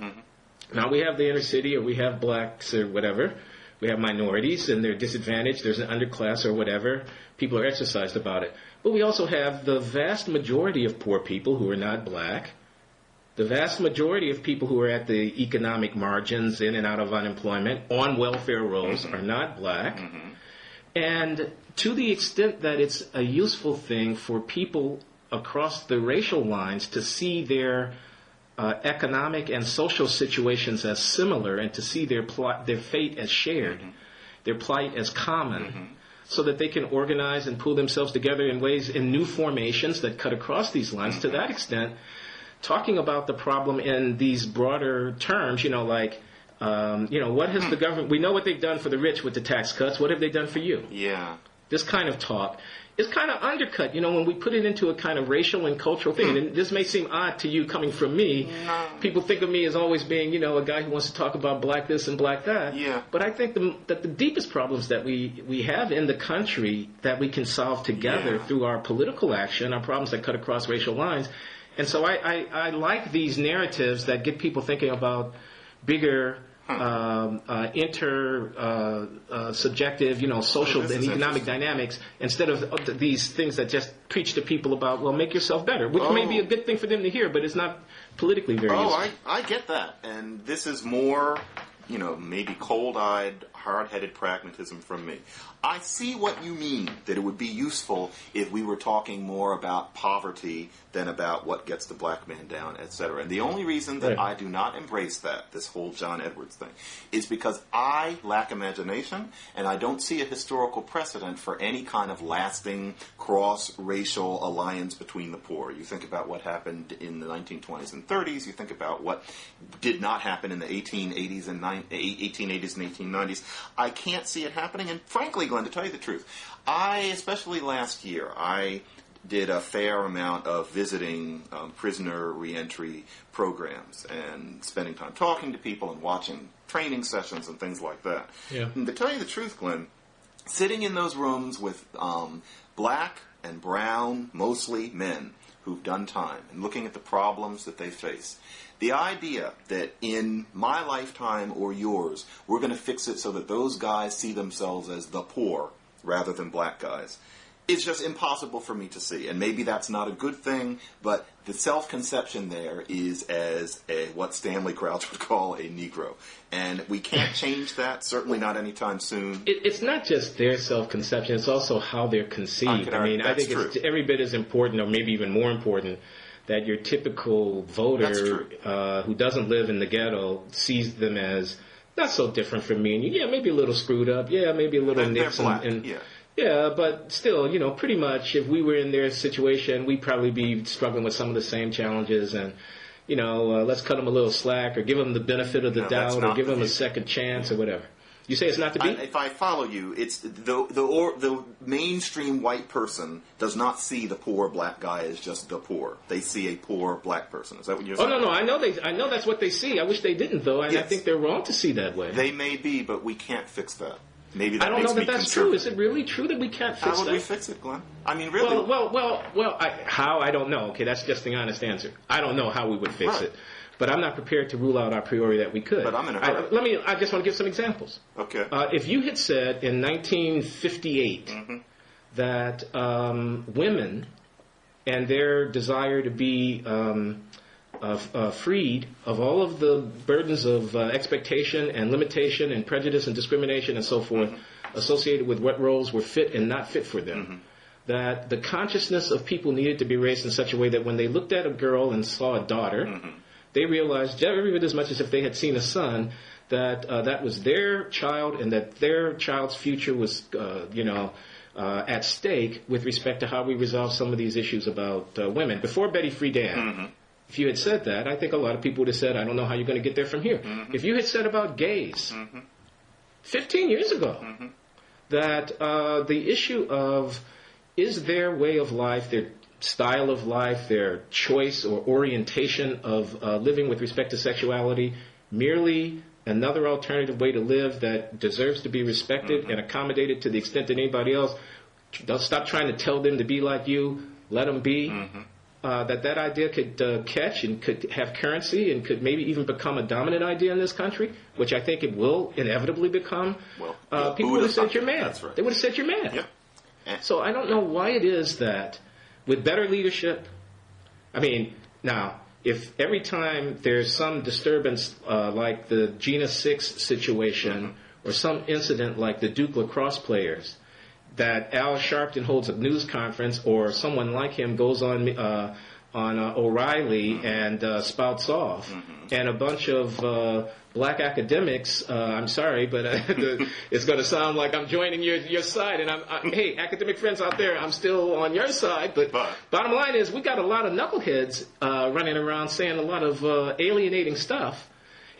Now we have the inner city, or we have blacks or whatever. We have minorities, and they're disadvantaged. There's an underclass or whatever. People are exercised about it. But we also have the vast majority of poor people who are not black. The vast majority of people who are at the economic margins, in and out of unemployment, on welfare rolls, are not black. And to the extent that it's a useful thing for people across the racial lines to see their economic and social situations as similar, and to see their fate as shared, their plight as common, so that they can organize and pull themselves together in new formations that cut across these lines, to that extent, talking about the problem in these broader terms, what has the government, we know what they've done for the rich with the tax cuts, what have they done for you? Yeah. This kind of talk is kind of undercut, when we put it into a kind of racial and cultural thing. And this may seem odd to you coming from me. No. People think of me as always being, a guy who wants to talk about black this and black that. Yeah. But I think that the deepest problems that we have in the country that we can solve together through our political action are problems that cut across racial lines. And so I like these narratives that get people thinking about bigger subjective, social and economic dynamics, instead of these things that just preach to people about, well, make yourself better, which may be a good thing for them to hear, but it's not politically very useful. I get that. And this is more, maybe cold-eyed, hard-headed pragmatism from me. I see what you mean, that it would be useful if we were talking more about poverty than about what gets the black man down, etc. And the only reason that I do not embrace that, this whole John Edwards thing, is because I lack imagination, and I don't see a historical precedent for any kind of lasting cross-racial alliance between the poor. You think about what happened in the 1920s and 30s, you think about what did not happen in the 1880s and 1890s. I can't see it happening, and frankly, Glenn, to tell you the truth, especially last year, I did a fair amount of visiting prisoner reentry programs and spending time talking to people and watching training sessions and things like that. Yeah. And to tell you the truth, Glenn, sitting in those rooms with black and brown, mostly men who've done time, and looking at the problems that they face, the idea that in my lifetime or yours, we're going to fix it so that those guys see themselves as the poor rather than black guys, it's just impossible for me to see. And maybe that's not a good thing, but the self-conception there is as what Stanley Crouch would call a Negro. And we can't change that, certainly not anytime soon. It's not just their self-conception, it's also how they're conceived. I think it's every bit as important, or maybe even more important, that your typical voter who doesn't live in the ghetto sees them as not so different from me and you. Yeah, maybe a little screwed up. Yeah, maybe a little Nixon. Yeah, but still, pretty much if we were in their situation, we'd probably be struggling with some of the same challenges. And, let's cut them a little slack or give them the benefit of the doubt or give them a second chance or whatever. You say it's not to be? If I follow you, it's the mainstream white person does not see the poor black guy as just the poor. They see a poor black person. Is that what you're saying? Oh, no. I know that's what they see. I wish they didn't, though. And yes. I think they're wrong to see that way. They may be, but we can't fix that. Maybe that I don't know that that's true. Is it really true that we can't fix that? How would we fix it, Glenn? I mean, really? Well, how? I don't know. Okay, that's just the honest answer. I don't know how we would fix it. But I'm not prepared to rule out a priori that we could. But I'm in a hurry. I just want to give some examples. Okay. If you had said in 1958 that women and their desire to be freed of all of the burdens of expectation and limitation and prejudice and discrimination and so forth associated with what roles were fit and not fit for them, that the consciousness of people needed to be raised in such a way that when they looked at a girl and saw a daughter, they realized every bit as much as if they had seen a son, that that was their child and that their child's future was, at stake with respect to how we resolve some of these issues about women. Before Betty Friedan, if you had said that, I think a lot of people would have said, I don't know how you're going to get there from here. If you had said about gays 15 years ago that the issue of is their way of life, their style of life, their choice or orientation of living with respect to sexuality, merely another alternative way to live that deserves to be respected and accommodated to the extent that anybody else, don't stop trying to tell them to be like you, let them be, that idea could catch and could have currency and could maybe even become a dominant idea in this country, which I think it will inevitably become, people would have said you're mad. That's right. They would have said you're mad. Yeah. So I don't know why it is that with better leadership, I mean, now, if every time there's some disturbance like the Gina 6 situation or some incident like the Duke lacrosse players, that Al Sharpton holds a news conference or someone like him goes on O'Reilly and spouts off, and a bunch of black academics, I'm sorry, but it's going to sound like I'm joining your side, and hey, academic friends out there, I'm still on your side, but bottom line is we got a lot of knuckleheads running around saying a lot of alienating stuff.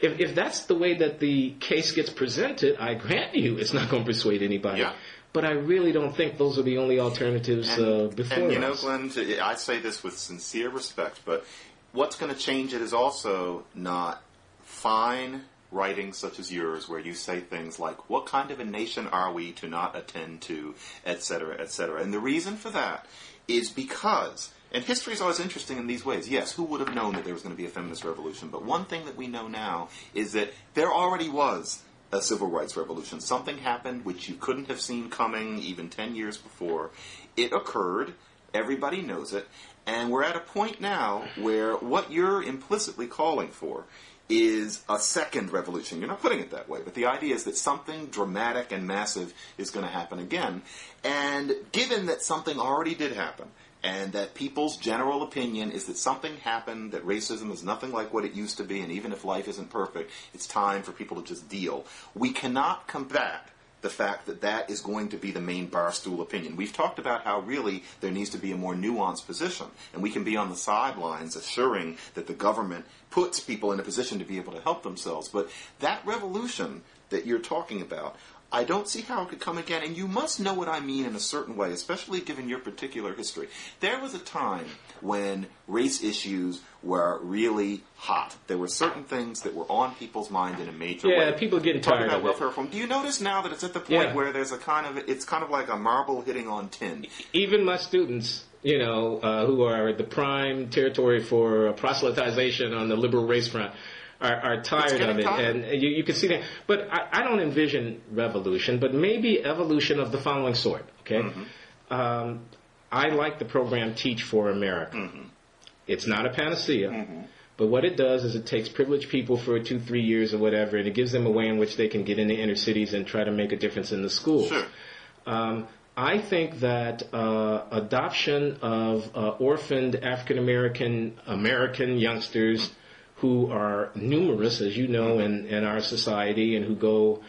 If that's the way that the case gets presented, I grant you it's not going to persuade anybody. Yeah. But I really don't think those are the only alternatives before us. And you know, Glenn, I say this with sincere respect, but what's going to change it is also not fine writing such as yours, where you say things like, what kind of a nation are we to not attend to, et cetera, et cetera. And the reason for that is because, and history is always interesting in these ways. Yes, who would have known that there was going to be a feminist revolution? But one thing that we know now is that there already was a civil rights revolution. Something happened which you couldn't have seen coming even 10 years before. It occurred. Everybody knows it. And we're at a point now where what you're implicitly calling for is a second revolution. You're not putting it that way, but the idea is that something dramatic and massive is going to happen again. And given that something already did happen, and that people's general opinion is that something happened, that racism is nothing like what it used to be, and even if life isn't perfect, it's time for people to just deal. We cannot combat the fact that that is going to be the main barstool opinion. We've talked about how really there needs to be a more nuanced position, and we can be on the sidelines assuring that the government puts people in a position to be able to help themselves. But that revolution that you're talking about, I don't see how it could come again, and you must know what I mean in a certain way, especially given your particular history. There was a time when race issues were really hot. There were certain things that were on people's mind in a major way. Yeah, people are getting tired about of welfare reform. Do you notice now that it's at the point where there's it's kind of like a marble hitting on tin? Even my students, who are the prime territory for proselytization on the liberal race front, are tired of it, and you can see that. But I don't envision revolution, but maybe evolution of the following sort, okay? I like the program Teach for America. It's not a panacea, but what it does is it takes privileged people for 2-3 years or whatever, and it gives them a way in which they can get into inner cities and try to make a difference in the schools. Sure. I think that adoption of orphaned African-American youngsters who are numerous, as you know, in our society, and who go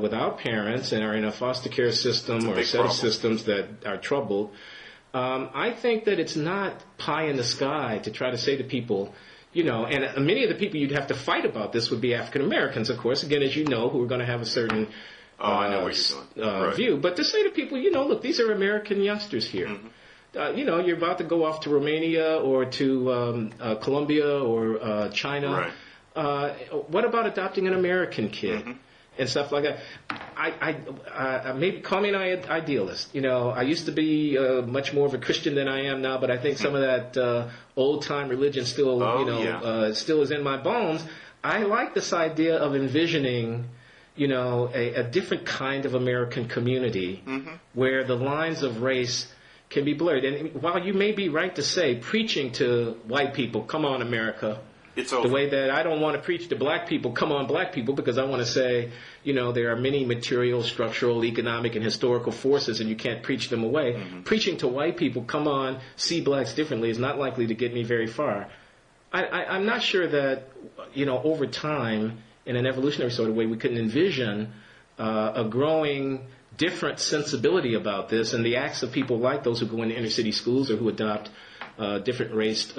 without parents and are in a foster care system or a set of systems that are troubled. I think that it's not pie in the sky to try to say to people, and many of the people you'd have to fight about this would be African Americans, of course, again, as you know, who are going to have a certain I know what you're doing. Right. view. But to say to people, look, these are American youngsters here. You're about to go off to Romania or to Colombia or China. Right. What about adopting an American kid and stuff like that? I maybe call me an idealist. I used to be much more of a Christian than I am now, but I think some of that old time religion still, still is in my bones. I like this idea of envisioning, a different kind of American community where the lines of race can be blurred. And while you may be right to say, preaching to white people, come on, America, it's over. The way that I don't want to preach to black people, come on, black people, because I want to say, there are many material, structural, economic, and historical forces, and you can't preach them away. Preaching to white people, come on, see blacks differently, is not likely to get me very far. I'm not sure that, over time, in an evolutionary sort of way, we couldn't envision a growing different sensibility about this, and the acts of people like those who go into inner city schools or who adopt different raced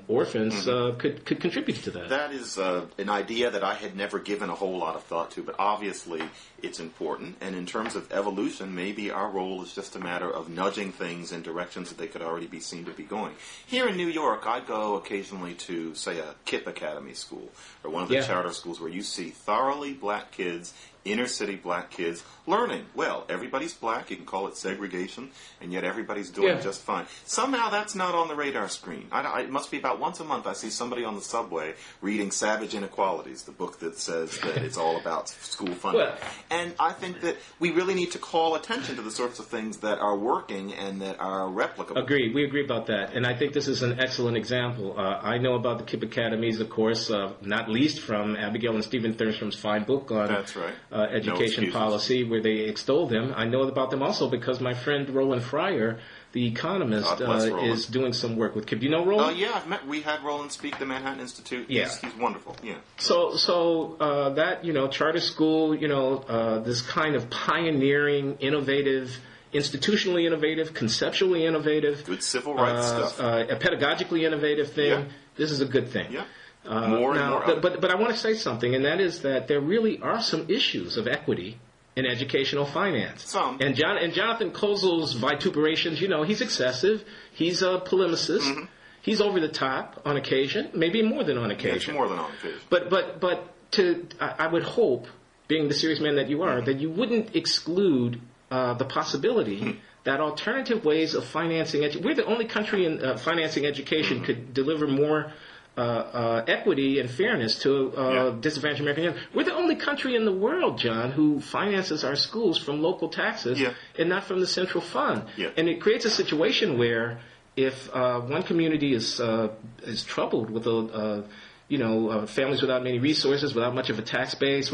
orphans could contribute to that. That is an idea that I had never given a whole lot of thought to, but obviously it's important. And in terms of evolution, maybe our role is just a matter of nudging things in directions that they could already be seen to be going. Here in New York, I go occasionally to, say, a KIPP Academy school or one of the charter schools where you see thoroughly black kids, inner city black kids learning. Well, everybody's black, you can call it segregation, and yet everybody's doing just fine. Somehow that's not on the radar screen. It must be about once a month I see somebody on the subway reading Savage Inequalities, the book that says that it's all about school funding. Well, and I think that we really need to call attention to the sorts of things that are working and that are replicable. Agreed. We agree about that. And I think this is an excellent example. I know about the KIPP Academies, of course, not least from Abigail and Stephen Thurstrom's fine book on education policy, where they extol them. I know about them also because my friend Roland Fryer, the economist, is doing some work with KIPP. Do you know Roland? Yeah, we had Roland speak at the Manhattan Institute. He's wonderful. Yeah. So that charter school, this kind of pioneering, innovative, institutionally innovative, conceptually innovative, good civil rights stuff, a pedagogically innovative thing. Yeah. This is a good thing. Yeah. More and more. But I want to say something, and that is that there really are some issues of equity in educational finance. Some. And Jonathan Kozol's vituperations, he's excessive. He's a polemicist. He's over the top on occasion, maybe more than on occasion. It's more than on occasion. But I would hope, being the serious man that you are, that you wouldn't exclude the possibility that alternative ways of financing we're the only country in financing education could deliver more equity and fairness to disadvantaged American young. We're the only country in the world, John, who finances our schools from local taxes and not from the central fund. Yeah. And it creates a situation where if one community is troubled with families without many resources, without much of a tax base,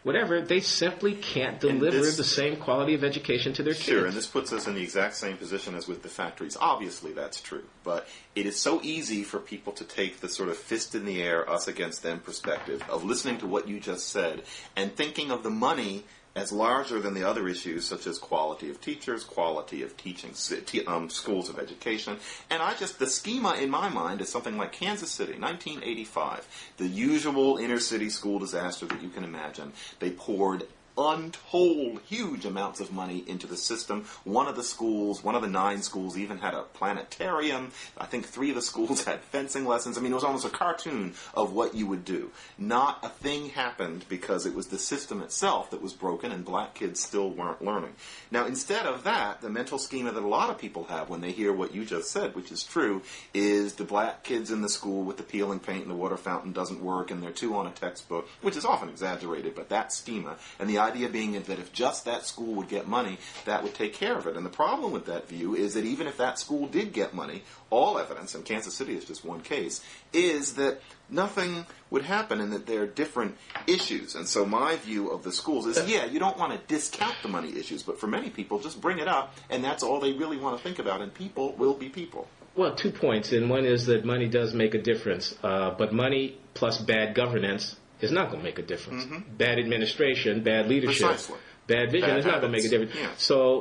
whatever, they simply can't deliver the same quality of education to their kids. Sure, and this puts us in the exact same position as with the factories. Obviously, that's true. But it is so easy for people to take the sort of fist in the air, us against them perspective of listening to what you just said and thinking of the money as larger than the other issues, such as quality of teachers, quality of teaching, schools of education. And the schema in my mind is something like Kansas City, 1985, the usual inner city school disaster that you can imagine. They poured untold huge amounts of money into the system. One of the 9 schools even had a planetarium. I think 3 of the schools had fencing lessons. I mean, it was almost a cartoon of what you would do. Not a thing happened because it was the system itself that was broken and black kids still weren't learning. Now, instead of that, the mental schema that a lot of people have when they hear what you just said, which is true, is the black kids in the school with the peeling paint and the water fountain doesn't work and they're 2 on a textbook, which is often exaggerated, but that schema. And the idea being that if just that school would get money, that would take care of it. And the problem with that view is that even if that school did get money, all evidence, and Kansas City is just one case, is that nothing would happen and that there are different issues. And so my view of the schools is, you don't want to discount the money issues, but for many people, just bring it up, and that's all they really want to think about, and people will be people. Well, 2 points, and one is that money does make a difference, but money plus bad governance is not going to make a difference. Bad administration, bad leadership, bad vision is not going to make a difference. Yeah.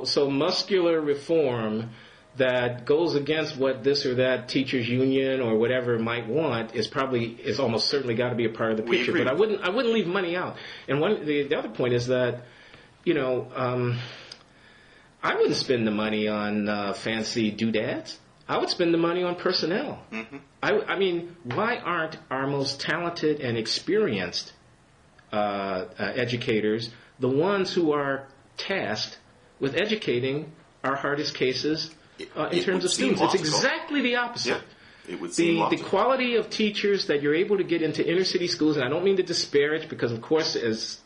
So muscular reform that goes against what this or that teachers union or whatever might want is almost certainly got to be a part of the picture. But I wouldn't leave money out. And the other point is that, I wouldn't spend the money on fancy doodads. I would spend the money on personnel. Mm-hmm. I mean, why aren't our most talented and experienced educators the ones who are tasked with educating our hardest cases in terms of students? Logical. It's exactly the opposite. Yeah, it would seem the quality of teachers that you're able to get into inner city schools, and I don't mean to disparage, because of course, as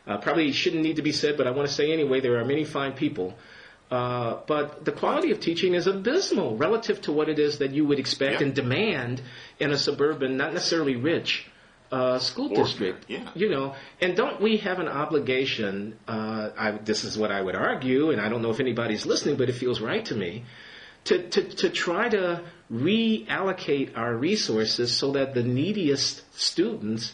probably shouldn't need to be said, but I want to say anyway, there are many fine people. But the quality of teaching is abysmal relative to what it is that you would expect and demand in a suburban, not necessarily rich, school district. Yeah. And don't we have an obligation, this is what I would argue, and I don't know if anybody's listening, but it feels right to me, to try to reallocate our resources so that the neediest students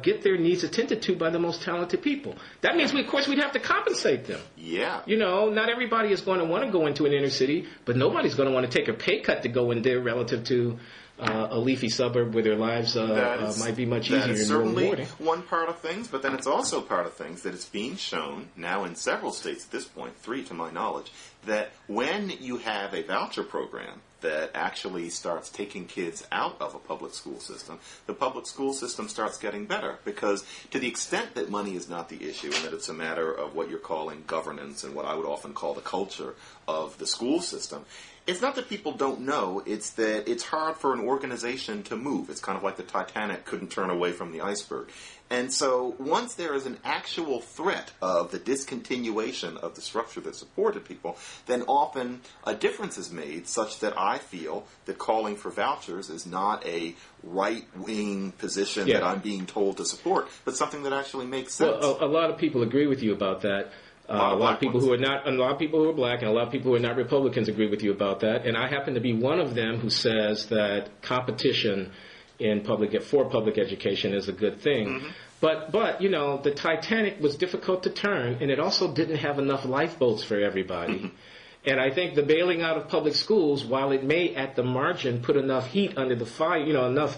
get their needs attended to by the most talented people. That means, of course, we'd have to compensate them. Yeah. Not everybody is going to want to go into an inner city, but nobody's going to want to take a pay cut to go in there relative to a leafy suburb where their lives might be much easier and more rewarding. One part of things, but then it's also part of things that it's being shown now in several states at this point, 3 to my knowledge, that when you have a voucher program that actually starts taking kids out of a public school system, the public school system starts getting better, because to the extent that money is not the issue and that it's a matter of what you're calling governance and what I would often call the culture of the school system, it's not that people don't know, it's that it's hard for an organization to move. It's kind of like the Titanic couldn't turn away from the iceberg. And so once there is an actual threat of the discontinuation of the structure that supported people, then often a difference is made such that I feel that calling for vouchers is not a right-wing position that I'm being told to support, but something that actually makes sense. Well, a lot of people agree with you about that. A lot of people who are black, and a lot of people who are not Republicans agree with you about that. And I happen to be one of them who says that competition for public education is a good thing. Mm-hmm. But the Titanic was difficult to turn, and it also didn't have enough lifeboats for everybody. Mm-hmm. And I think the bailing out of public schools, while it may at the margin put enough heat under the fire, enough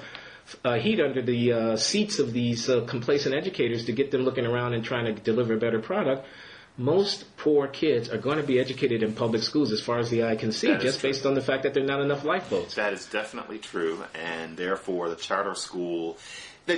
heat under the seats of these complacent educators to get them looking around and trying to deliver a better product, most poor kids are going to be educated in public schools as far as the eye can see, just based on the fact that there are not enough lifeboats. That is definitely true, and therefore the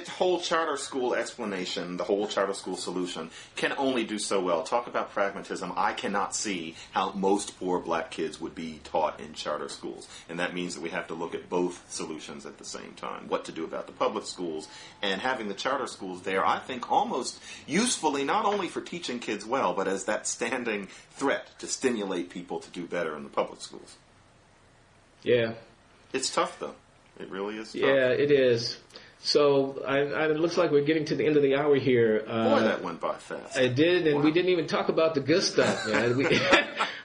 whole charter school explanation, the whole charter school solution can only do so well. Talk about pragmatism. I cannot see how most poor black kids would be taught in charter schools. And that means that we have to look at both solutions at the same time. What to do about the public schools, and having the charter schools there, I think, almost usefully not only for teaching kids well, but as that standing threat to stimulate people to do better in the public schools. Yeah. It's tough, though. It really is tough. Yeah, it is. So it looks like we're getting to the end of the hour here. Boy, that went by fast. It did, and we didn't even talk about the good stuff, man.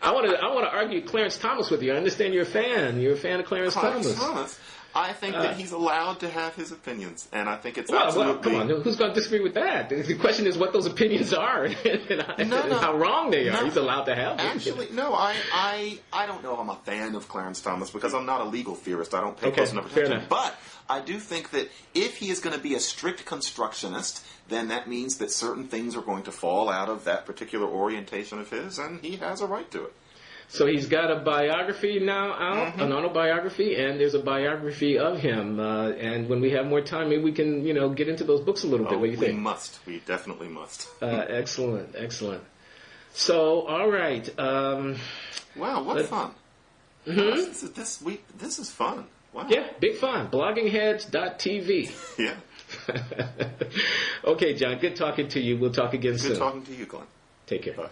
I want to argue Clarence Thomas with you. I understand you're a fan. You're a fan of Clarence Thomas. I think that he's allowed to have his opinions, and I think it's absolutely... Well, come on, who's going to disagree with that? The question is what those opinions are and how wrong they are. No, he's allowed to have them. Actually, no, I don't know if I'm a fan of Clarence Thomas, because I'm not a legal theorist. I don't pay close enough attention. But I do think that if he is going to be a strict constructionist, then that means that certain things are going to fall out of that particular orientation of his, and he has a right to it. So he's got a biography now out, an autobiography, and there's a biography of him. And when we have more time, maybe we can, get into those books a little bit. What do you think? We must. We definitely must. Excellent. So, all right. Wow, what fun. Mm-hmm. This is fun. Wow. Yeah, big fun. Bloggingheads.tv. Yeah. Okay, John, good talking to you. We'll talk again soon. Good talking to you, Glenn. Take care. Bye.